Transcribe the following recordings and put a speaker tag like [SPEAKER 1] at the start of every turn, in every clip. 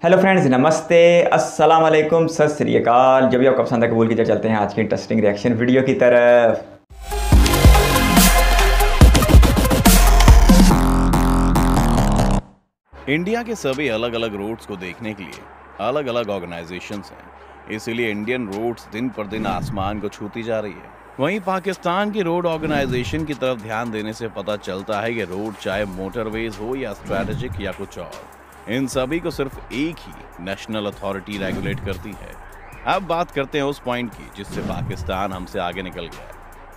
[SPEAKER 1] Hello friends, नमस्ते, अस्सलाम वालेकुम, सत श्री अकाल। जब भी आपको पसंद है कबूल कीजिए। चलते हैं आज की इंटरेस्टिंग रिएक्शन वीडियो की तरफ।
[SPEAKER 2] इंडिया के सभी अलग अलग रूट्स को देखने के लिए अलग अलग ऑर्गेनाइजेशंस हैं, इसीलिए इंडियन रूट्स दिन पर दिन आसमान को छूती जा रही है। वहीं पाकिस्तान की रोड ऑर्गेनाइजेशन की तरफ ध्यान देने से पता चलता है कि रोड चाहे मोटरवेज हो या स्ट्रैटेजिक या कुछ और, इन सभी को सिर्फ एक ही नेशनल अथॉरिटी रेगुलेट करती है। अब बात करते हैं उस पॉइंट की जिससे पाकिस्तान हमसे आगे निकल गया है।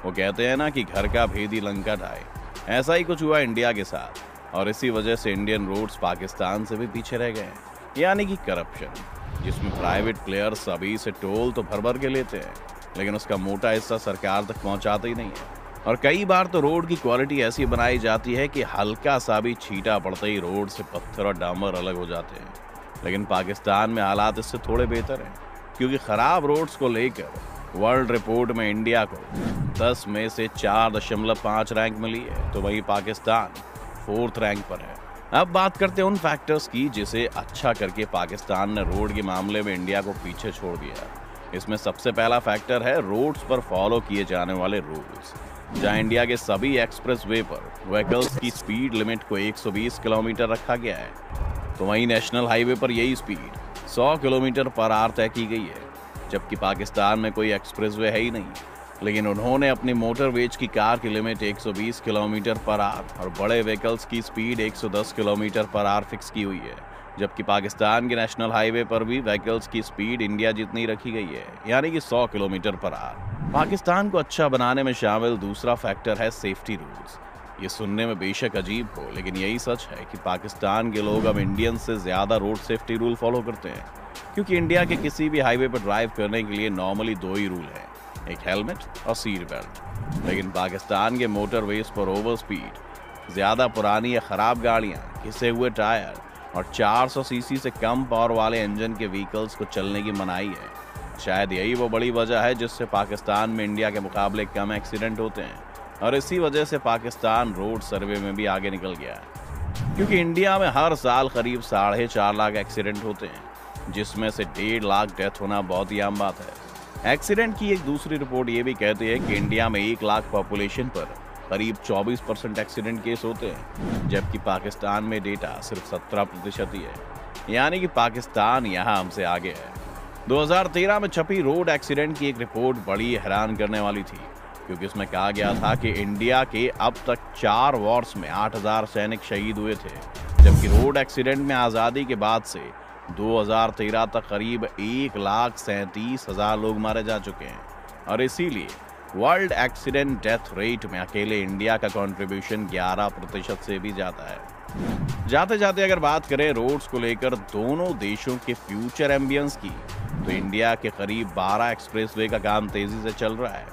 [SPEAKER 2] वो कहते हैं ना कि घर का भेदी लंका ढाए, ऐसा ही कुछ हुआ इंडिया के साथ, और इसी वजह से इंडियन रोड्स पाकिस्तान से भी पीछे रह गए हैं। यानी कि करप्शन, जिसमें प्राइवेट प्लेयर्स सभी से टोल तो भर भर के लेते हैं, लेकिन उसका मोटा हिस्सा सरकार तक पहुंचाते ही नहीं है। और कई बार तो रोड की क्वालिटी ऐसी बनाई जाती है कि हल्का सा भी छींटा पड़ते ही रोड से पत्थर और डामर अलग हो जाते हैं। लेकिन पाकिस्तान में हालात इससे थोड़े बेहतर हैं, क्योंकि खराब रोड्स को लेकर वर्ल्ड रिपोर्ट में इंडिया को 10 में से 4.5 रैंक मिली है, तो वहीं पाकिस्तान 4th रैंक पर है। अब बात करते हैं उन फैक्टर्स की जिसे अच्छा करके पाकिस्तान ने रोड के मामले में इंडिया को पीछे छोड़ दिया। इसमें सबसे पहला फैक्टर है रोड्स पर फॉलो किए जाने वाले रूल्स। जहां इंडिया के सभी एक्सप्रेस वे पर व्हीकल्स की स्पीड लिमिट को 120 किलोमीटर रखा गया है, तो वहीं नेशनल हाईवे पर यही स्पीड 100 किलोमीटर पर आवर तय की गई है। जबकि पाकिस्तान में कोई एक्सप्रेस वे है ही नहीं, लेकिन उन्होंने अपनी मोटरवेज की कार की लिमिट 120 किलोमीटर पर आवर और बड़े व्हीकल्स की speed 110 kilometre per hour fix की हुई है। जबकि पाकिस्तान के नेशनल हाईवे पर भी व्हीकल्स की स्पीड इंडिया जितनी रखी गई है, यानी कि 100 किलोमीटर पर आवर। पाकिस्तान को अच्छा बनाने में शामिल दूसरा फैक्टर है सेफ्टी रूल्स। ये सुनने में बेशक अजीब हो, लेकिन यही सच है कि पाकिस्तान के लोग अब इंडियन से ज़्यादा रोड सेफ्टी रूल फॉलो करते हैं, क्योंकि इंडिया के किसी भी हाईवे पर ड्राइव करने के लिए नॉर्मली 2 ही रूल हैं, एक हेलमेट और सीट बेल्ट। लेकिन पाकिस्तान के मोटरवेज पर ओवर स्पीड, ज़्यादा पुरानी या ख़राब गाड़ियाँ, घिसे हुए टायर और 400 सीसी से कम पावर वाले इंजन के व्हीकल्स को चलने की मनाही है। शायद यही वो बड़ी वजह है जिससे पाकिस्तान में इंडिया के मुकाबले कम एक्सीडेंट होते हैं, और इसी वजह से पाकिस्तान रोड सर्वे में भी आगे निकल गया है। क्योंकि इंडिया में हर साल करीब 4.5 लाख एक्सीडेंट होते हैं, जिसमें से 1.5 लाख डेथ होना बहुत ही आम बात है। एक्सीडेंट की एक दूसरी रिपोर्ट ये भी कहती है कि इंडिया में 1 लाख पॉपुलेशन पर करीब 24% एक्सीडेंट केस होते हैं, जबकि पाकिस्तान में डेटा सिर्फ 17% ही है। यानी कि पाकिस्तान यहाँ हमसे आगे है। 2013 में छपी रोड एक्सीडेंट की एक रिपोर्ट बड़ी हैरान करने वाली थी, क्योंकि उसमें कहा गया था कि इंडिया के अब तक 4 वॉर्स में 8000 सैनिक शहीद हुए थे, जबकि रोड एक्सीडेंट में आज़ादी के बाद से 2013 तक करीब 1,37,000 लोग मारे जा चुके हैं। और इसीलिए वर्ल्ड एक्सीडेंट डेथ रेट में अकेले इंडिया का कंट्रीब्यूशन 11% से भी ज़्यादा है। जाते जाते अगर बात करें रोड्स को लेकर दोनों देशों के फ्यूचर एम्बियंस की, तो इंडिया के करीब 12 एक्सप्रेसवे का काम तेजी से चल रहा है,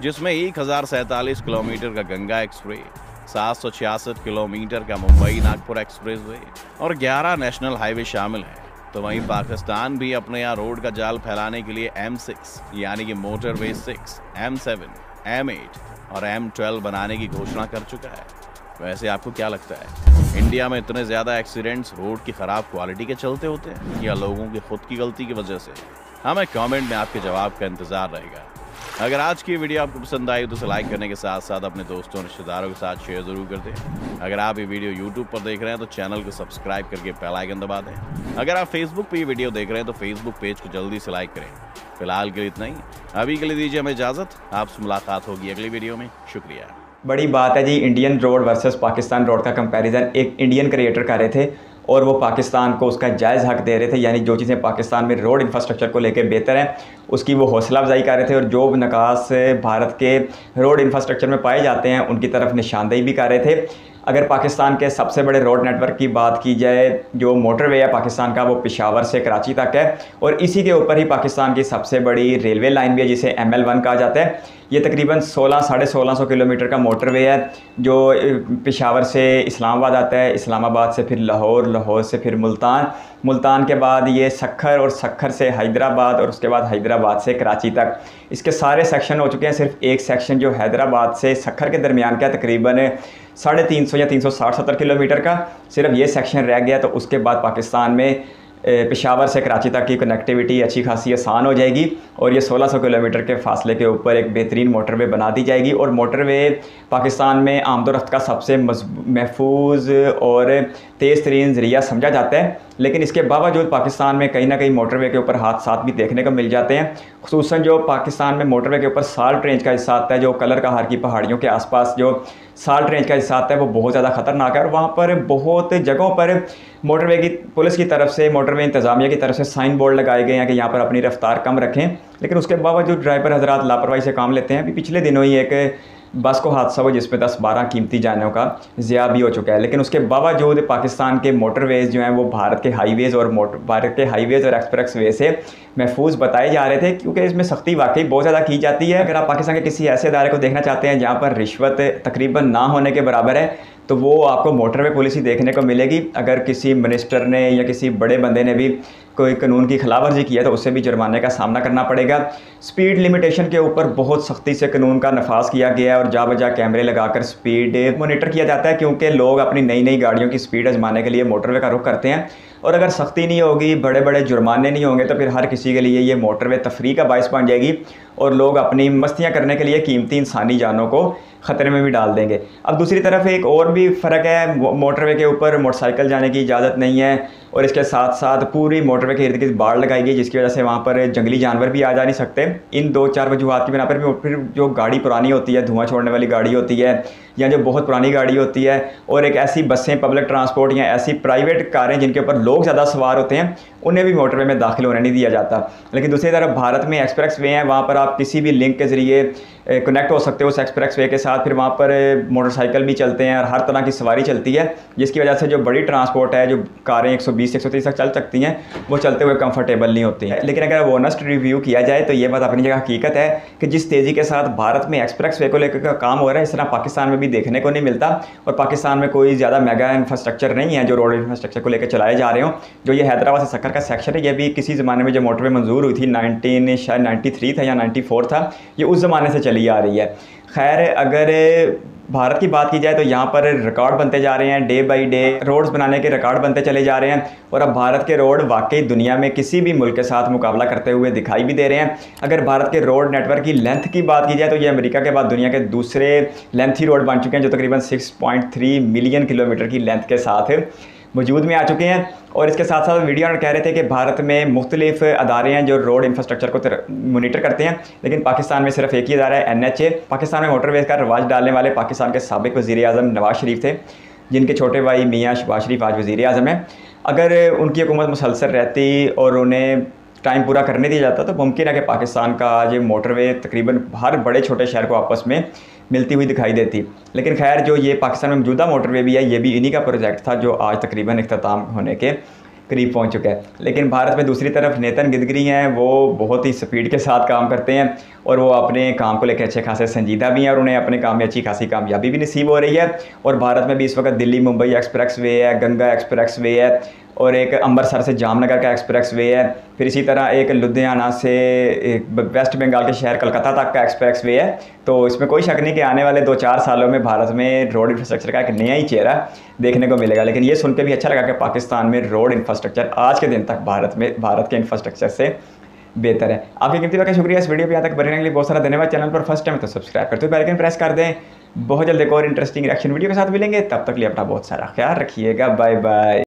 [SPEAKER 2] जिसमें 1047 किलोमीटर का गंगा एक्सप्रे, 766 किलोमीटर का मुंबई नागपुर एक्सप्रेसवे और 11 नेशनल हाईवे शामिल हैं। तो वहीं पाकिस्तान भी अपने यहाँ रोड का जाल फैलाने के लिए M6 यानी कि मोटरवे 6, M7, M8 और M12 बनाने की घोषणा कर चुका है। वैसे आपको क्या लगता है, इंडिया में इतने ज़्यादा एक्सीडेंट्स रोड की ख़राब क्वालिटी के चलते होते हैं या लोगों की खुद की गलती की वजह से? हमें कमेंट में आपके जवाब का इंतज़ार रहेगा। अगर आज की वीडियो आपको पसंद आई तो उसे लाइक करने के साथ साथ अपने दोस्तों और रिश्तेदारों के साथ शेयर ज़रूर कर दें। अगर आप ये वीडियो YouTube पर देख रहे हैं तो चैनल को सब्सक्राइब करके बेल आइकन दबा दें। अगर आप Facebook पे ये वीडियो देख रहे हैं तो Facebook पेज को जल्दी से लाइक करें। फिलहाल के लिए इतना ही, अभी के लिए दीजिए हमें इजाज़त। आपसे मुलाकात होगी अगली वीडियो में। शुक्रिया।
[SPEAKER 1] बड़ी बात है जी, Indian road versus Pakistan road का कंपैरिजन एक इंडियन क्रिएटर कर रहे थे और वो पाकिस्तान को उसका जायज़ हक दे रहे थे। यानी जो चीज़ें पाकिस्तान में रोड इंफ्रास्ट्रक्चर को लेकर बेहतर हैं उसकी वो हौसला अफजाई कर रहे थे, और जो नकास भारत के रोड इंफ्रास्ट्रक्चर में पाए जाते हैं उनकी तरफ निशानदेही भी कर रहे थे। अगर पाकिस्तान के सबसे बड़े रोड नेटवर्क की बात की जाए, जो मोटरवे है पाकिस्तान का वो पेशावर से कराची तक है, और इसी के ऊपर ही पाकिस्तान की सबसे बड़ी रेलवे लाइन भी है जिसे ML1 कहा जाता है। ये तकरीबन 1600-1650 किलोमीटर का मोटरवे है जो पेशावर से इस्लामाबाद आता है, इस्लामाबाद से फिर लाहौर, लाहौर से फिर मुल्तान, मुल्तान के बाद ये सखर और सखर से हैदराबाद और उसके बाद हैदराबाद से कराची तक। इसके सारे सेक्शन हो चुके हैं। सिर्फ एक सेक्शन जो हैदराबाद से सखर के दरमियान का तकरीबन 350 या 360-70 किलोमीटर का सिर्फ ये सेक्शन रह गया। तो उसके बाद पाकिस्तान में पेशावर से कराची तक की कनेक्टिविटी अच्छी खासी आसान हो जाएगी और ये 1600 किलोमीटर के फासले के ऊपर एक बेहतरीन मोटरवे बना दी जाएगी। और मोटरवे पाकिस्तान में आमदोरफ्त का सबसे महफूज और तेज़ तरीन ज़रिया समझा जाता है, लेकिन इसके बावजूद पाकिस्तान में कहीं ना कहीं मोटरवे के ऊपर हादसात भी देखने को मिल जाते हैं। खुसूसन जो पाकिस्तान में मोटरवे के ऊपर साल्ट रेंज का हिस्सा आता है, जो कलर कहार की पहाड़ियों के आसपास जो साल्ट रेंज का हिस्सा आता है, वो बहुत ज़्यादा ख़तरनाक है। और वहाँ पर बहुत जगहों पर मोटरवे की पुलिस की तरफ से, मोटरवे इंतज़ामिया की तरफ से साइन बोर्ड लगाए गए हैं कि यहाँ पर अपनी रफ्तार कम रखें, लेकिन उसके बावजूद ड्राइवर हजरात लापरवाही से काम लेते हैं। अभी पिछले दिनों ही एक बस को हादसा हुआ जिसमें 10-12 कीमती जानों का ज़िया भी हो चुका है, लेकिन उसके बावजूद पाकिस्तान के मोटरवेज़ जो हैं वो भारत के हाईवेज़ और एक्सप्रेस वे से महफूज बताए जा रहे थे, क्योंकि इसमें सख्ती वाकई बहुत ज़्यादा की जाती है। अगर आप पाकिस्तान के किसी ऐसे इदारे को देखना चाहते हैं जहाँ पर रिश्वत तकरीबन ना होने के बराबर है, तो वो आपको मोटरवे पुलिस ही देखने को मिलेगी। अगर किसी मिनिस्टर ने या किसी बड़े बंदे ने भी कोई कानून की खिलाफवर्जी की है तो उससे भी जुर्माने का सामना करना पड़ेगा। स्पीड लिमिटेशन के ऊपर बहुत सख्ती से कानून का नफाज किया गया है और जा बजा कैमरे लगाकर स्पीड मॉनिटर किया जाता है, क्योंकि लोग अपनी नई नई गाड़ियों की स्पीड आजमाने के लिए मोटरवे का रुख करते हैं। और अगर सख्ती नहीं होगी, बड़े बड़े जुर्माने नहीं होंगे, तो फिर हर किसी के लिए ये मोटरवे तफरीह का बायस बन जाएगी और लोग अपनी मस्तियाँ करने के लिए कीमती इंसानी जानों को ख़तरे में भी डाल देंगे। अब दूसरी तरफ एक और भी फ़र्क है, मोटरवे के ऊपर मोटरसाइकिल जाने की इजाज़त नहीं है और इसके साथ साथ पूरी मोटरवे के इर्द गिर्द बाड़ लगाई गई, जिसकी वजह से वहाँ पर जंगली जानवर भी आ जा नहीं सकते। इन 2-4 वजूहात की बिना पर भी फिर जो गाड़ी पुरानी होती है, धुआं छोड़ने वाली गाड़ी होती है, या जो बहुत पुरानी गाड़ी होती है, और एक ऐसी बसें, पब्लिक ट्रांसपोर्ट या ऐसी प्राइवेट कारें जिनके ऊपर लोग ज़्यादा सवार होते हैं, उन्हें भी मोटरवे में दाखिल होने नहीं दिया जाता। लेकिन दूसरी तरफ भारत में एक्सप्रेस वे हैं, वहाँ पर आप किसी भी लिंक के ज़रिए कनेक्ट हो सकते हो उस एक्सप्रेस वे के साथ। फिर वहाँ पर मोटरसाइकिल भी चलते हैं और हर तरह की सवारी चलती है, जिसकी वजह से जो बड़ी ट्रांसपोर्ट है, जो कारें 120-130 तक चल सकती हैं, वो चलते हुए कंफर्टेबल नहीं होती हैं। लेकिन अगर ऑनेस्ट रिव्यू किया जाए तो ये बात अपनी जगह हकीकत है कि जिस तेज़ी के साथ भारत में एक्सप्रेस वे को लेकर काम हो रहा है, इस तरह पाकिस्तान में भी देखने को नहीं मिलता। और पाकिस्तान में कोई ज़्यादा मेगा इंफ्रास्ट्रक्चर नहीं है जो रोड इंफ्रास्ट्रक्चर को लेकर चलाए जा रहे हों। जो ये हैदराबाद से सक्कर का सेक्शन है, ये भी किसी ज़माने में जो मोटरवे मंजूर हुई थी, 93 था या 94 था, ये उस ज़माने से चली आ रही है। खैर, अगर भारत की बात की जाए तो यहाँ पर रिकॉर्ड बनते जा रहे हैं, डे बाई डे रोड्स बनाने के रिकॉर्ड बनते चले जा रहे हैं। और अब भारत के रोड वाकई दुनिया में किसी भी मुल्क के साथ मुकाबला करते हुए दिखाई भी दे रहे हैं। अगर भारत के रोड नेटवर्क की लेंथ की बात की जाए तो ये अमेरिका के बाद दुनिया के दूसरे लेंथी रोड बन चुके हैं, जो तकरीबन 6.3 मिलियन किलोमीटर की लेंथ के साथ वजूद में आ चुके हैं। और इसके साथ साथ वीडियो में कह रहे थे कि भारत में मुख्तलिफ अदारे हैं जो रोड इंफ्रास्ट्रक्चर को मोनीटर करते हैं, लेकिन पाकिस्तान में सिर्फ एक ही अदारा है, NHA। पाकिस्तान में मोटरवेज का रवाज डालने वाले पाकिस्तान के साबिक वज़ीर आज़म नवाज शरीफ थे, जिनके छोटे भाई मियाँ शहबाज शरीफ आज वज़ीर आज़म हैं। अगर उनकी हुकूमत मुसलसल रहती और उन्हें टाइम पूरा करने दिया जाता तो मुमकिन है कि पाकिस्तान का आज मोटरवे तकरीबन हर बड़े छोटे शहर को आपस में मिलती हुई दिखाई देती। लेकिन खैर, जो ये पाकिस्तान में मौजूदा मोटरवे भी है, ये भी इन्हीं का प्रोजेक्ट था जो आज तकरीबन इख्तिताम होने के करीब पहुंच चुका है। लेकिन भारत में दूसरी तरफ नेतन गडकरी हैं, वो बहुत ही स्पीड के साथ काम करते हैं और वो अपने काम को लेकर अच्छे खासे संजीदा भी हैं और उन्हें अपने काम में अच्छी खासी कामयाबी भी नसीब हो रही है। और भारत में भी इस वक्त दिल्ली मुंबई एक्सप्रेस वे है, गंगा एक्सप्रेस वे है, और एक अमृतसर से जामनगर का एक्सप्रेस वे है। फिर इसी तरह एक लुधियाना से वेस्ट बंगाल के शहर कलकत्ता तक का एक्सप्रेस वे है। तो इसमें कोई शक नहीं कि आने वाले 2-4 सालों में भारत में रोड इंफ्रास्ट्रक्चर का एक नया ही चेहरा देखने को मिलेगा। लेकिन ये सुन के भी अच्छा लगा कि पाकिस्तान में रोड इंफ्रास्ट्रक्चर आज के दिन तक भारत के इंफ्रास्ट्रक्चर से बेहतर है। आपकी कीमती वक्त का शुक्रिया इस वीडियो पे यहाँ तक बनने के लिए, बहुत सारा धन्यवाद। चैनल पर फर्स्ट टाइम तो सब्सक्राइब करते हुए बेल आइकन प्रेस कर दें। बहुत जल्द एक और इंटरेस्टिंग रिएक्शन वीडियो के साथ मिलेंगे, तब तक लिए अपना बहुत सारा ख्याल रखिएगा। Bye bye.